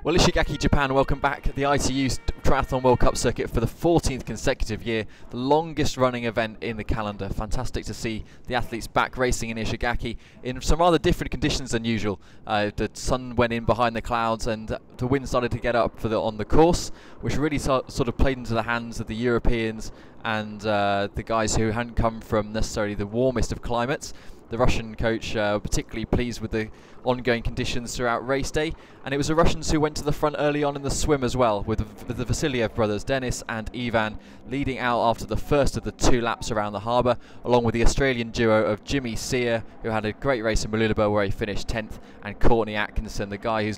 Well, Ishigaki, Japan, welcome back. The ITU Triathlon World Cup circuit for the 14th consecutive year, the longest running event in the calendar. Fantastic to see the athletes back racing in Ishigaki in some rather different conditions than usual. The sun went in behind the clouds and the wind started to get up on the course, which really sort of played into the hands of the Europeans and the guys who hadn't come from necessarily the warmest of climates. The Russian coach particularly pleased with the ongoing conditions throughout race day, and it was the Russians who went to the front early on in the swim as well, with the Vasiliev brothers Denis and Ivan leading out after the first of the 2 laps around the harbour, along with the Australian duo of Jimmy Sear, who had a great race in Mooloolaba where he finished 10th, and Courtney Atkinson, the guy who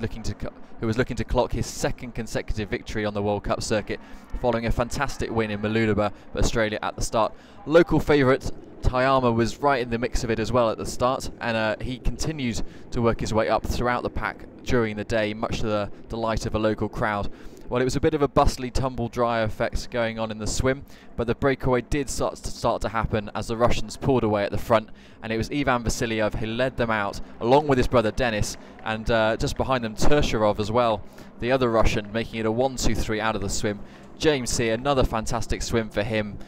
was looking to clock his 2nd consecutive victory on the World Cup circuit, following a fantastic win in Mooloolaba, Australia at the start. Local favourite Tayama was right in the mix of it as well at the start, and he continued to work his way up throughout the pack during the day, much to the delight of a local crowd. Well, it was a bit of a bustly, tumble dry effect going on in the swim, but the breakaway did start to happen as the Russians pulled away at the front, and it was Ivan Vasiliev who led them out, along with his brother Denis, and just behind them Tershurov as well, the other Russian, making it a 1-2-3 out of the swim. James Sear, another fantastic swim for him,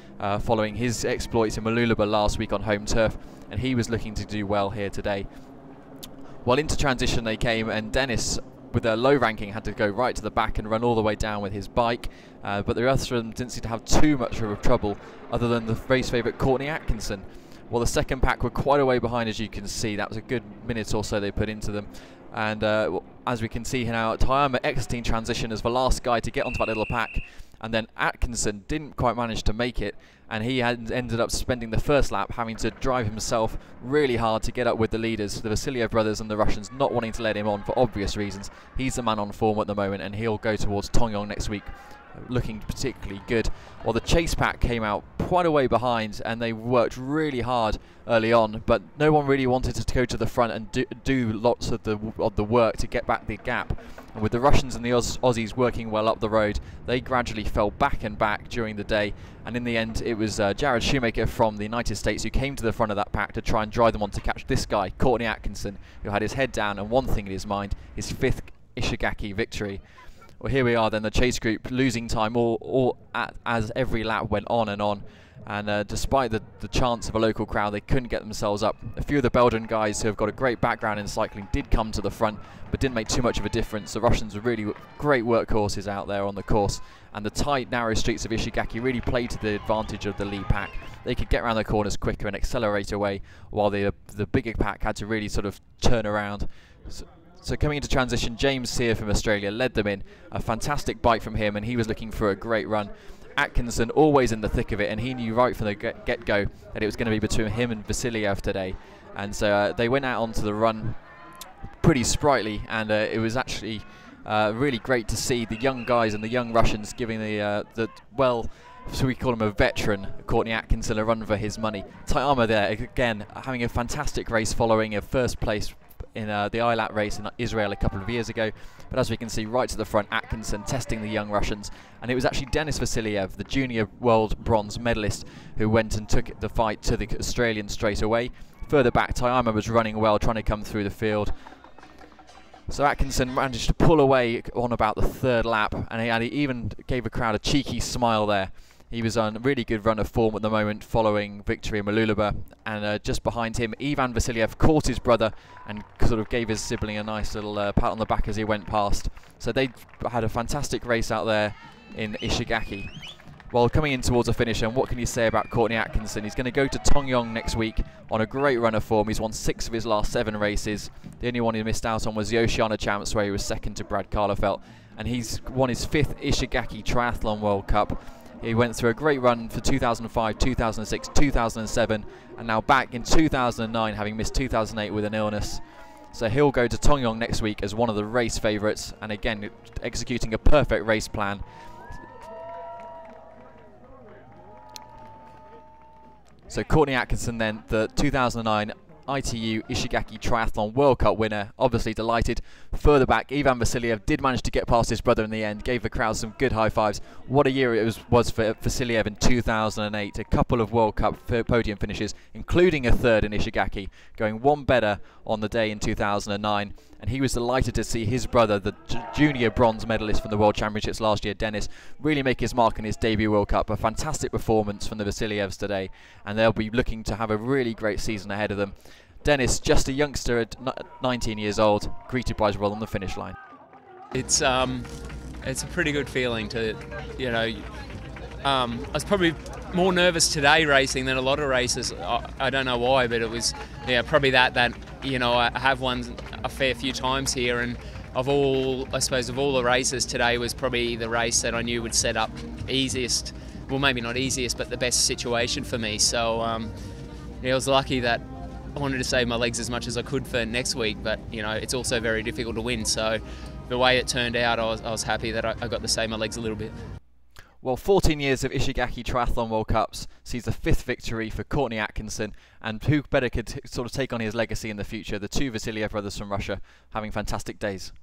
following his exploits in Mooloolaba last week on home turf, and he was looking to do well here today. Well, into transition they came, and Denis, with a low ranking, had to go right to the back and run all the way down with his bike, but the rest of them didn't seem to have too much of a trouble, other than the race favourite Courtney Atkinson. Well, the second pack were quite a way behind, as you can see. That was a good minute or so they put into them. And as we can see here now, Tayama exiting transition as the last guy to get onto that little pack, and then Atkinson didn't quite manage to make it, and he had ended up spending the first lap having to drive himself really hard to get up with the leaders, the Vasiliev brothers and the Russians, not wanting to let him on for obvious reasons. He's the man on form at the moment, and he'll go towards Tongyong next week looking particularly good. Well, the chase pack came out quite a way behind, and they worked really hard early on, but no one really wanted to go to the front and do lots of the work to get back the gap. And with the Russians and the Aussies working well up the road, they gradually fell back and back during the day, and in the end it was Jared Shoemaker from the United States who came to the front of that pack to try and drive them on to catch this guy, Courtney Atkinson, who had his head down and one thing in his mind, his 5th Ishigaki victory. Well, here we are then, the chase group losing time as every lap went on, and despite the chance of a local crowd, they couldn't get themselves up. A few of the Belgian guys who have got a great background in cycling did come to the front, but didn't make too much of a difference. The Russians were really great workhorses out there on the course, and the tight, narrow streets of Ishigaki really played to the advantage of the lead pack. They could get around the corners quicker and accelerate away, while the bigger pack had to really sort of turn around. So coming into transition, James Sear from Australia led them in. A fantastic bike from him, and he was looking for a great run. Atkinson always in the thick of it, and he knew right from the get-go that it was going to be between him and Vasiliev today. And so they went out onto the run pretty sprightly, and it was actually really great to see the young guys and the young Russians giving well, so we call him a veteran, Courtney Atkinson, a run for his money. Tayama there, again, having a fantastic race following a first place in the ILAT race in Israel a couple of years ago. But as we can see, right to the front, Atkinson testing the young Russians, and it was actually Denis Vasiliev, the junior world bronze medalist, who went and took the fight to the Australians straight away. Further back, Tayama was running well, trying to come through the field. So Atkinson managed to pull away on about the 3rd lap, and he even gave a crowd a cheeky smile there. He was on a really good run of form at the moment following victory in Mooloolaba, and just behind him Ivan Vasiliev caught his brother and sort of gave his sibling a nice little pat on the back as he went past. So they had a fantastic race out there in Ishigaki. Well, coming in towards a finish, and what can you say about Courtney Atkinson? He's going to go to Tongyong next week on a great run of form. He's won 6 of his last 7 races. The only one he missed out on was the Oceania Champs, where he was 2nd to Brad Karlefelt, and he's won his 5th Ishigaki Triathlon World Cup. He went through a great run for 2005, 2006, 2007, and now back in 2009, having missed 2008 with an illness. So he'll go to Tongyong next week as one of the race favourites, and again, executing a perfect race plan. So Courtney Atkinson then, the 2009 ITU Ishigaki Triathlon World Cup winner. Obviously delighted. Further back, Ivan Vasiliev did manage to get past his brother in the end, gave the crowd some good high fives. What a year it was for Vasiliev in 2008. A couple of World Cup podium finishes, including a third in Ishigaki, going one better on the day in 2009. And he was delighted to see his brother, the junior bronze medalist from the World Championships last year, Dennis, really make his mark in his debut World Cup. A fantastic performance from the Vasilievs today, and they'll be looking to have a really great season ahead of them. Dennis, just a youngster at 19 years old, greeted by his brother on the finish line. It's a pretty good feeling to, you know, I was probably more nervous today racing than a lot of races. I don't know why, but it was, yeah, probably that you know, I have won a fair few times here, and I suppose of all the races, today was probably the race that I knew would set up easiest, well maybe not easiest, but the best situation for me. So yeah, I was lucky that I wanted to save my legs as much as I could for next week, but you know, it's also very difficult to win. So the way it turned out, I was happy that I got to save my legs a little bit. Well, 14 years of Ishigaki Triathlon World Cups sees the 5th victory for Courtney Atkinson, and who better could sort of take on his legacy in the future? The two Vasiliev brothers from Russia having fantastic days.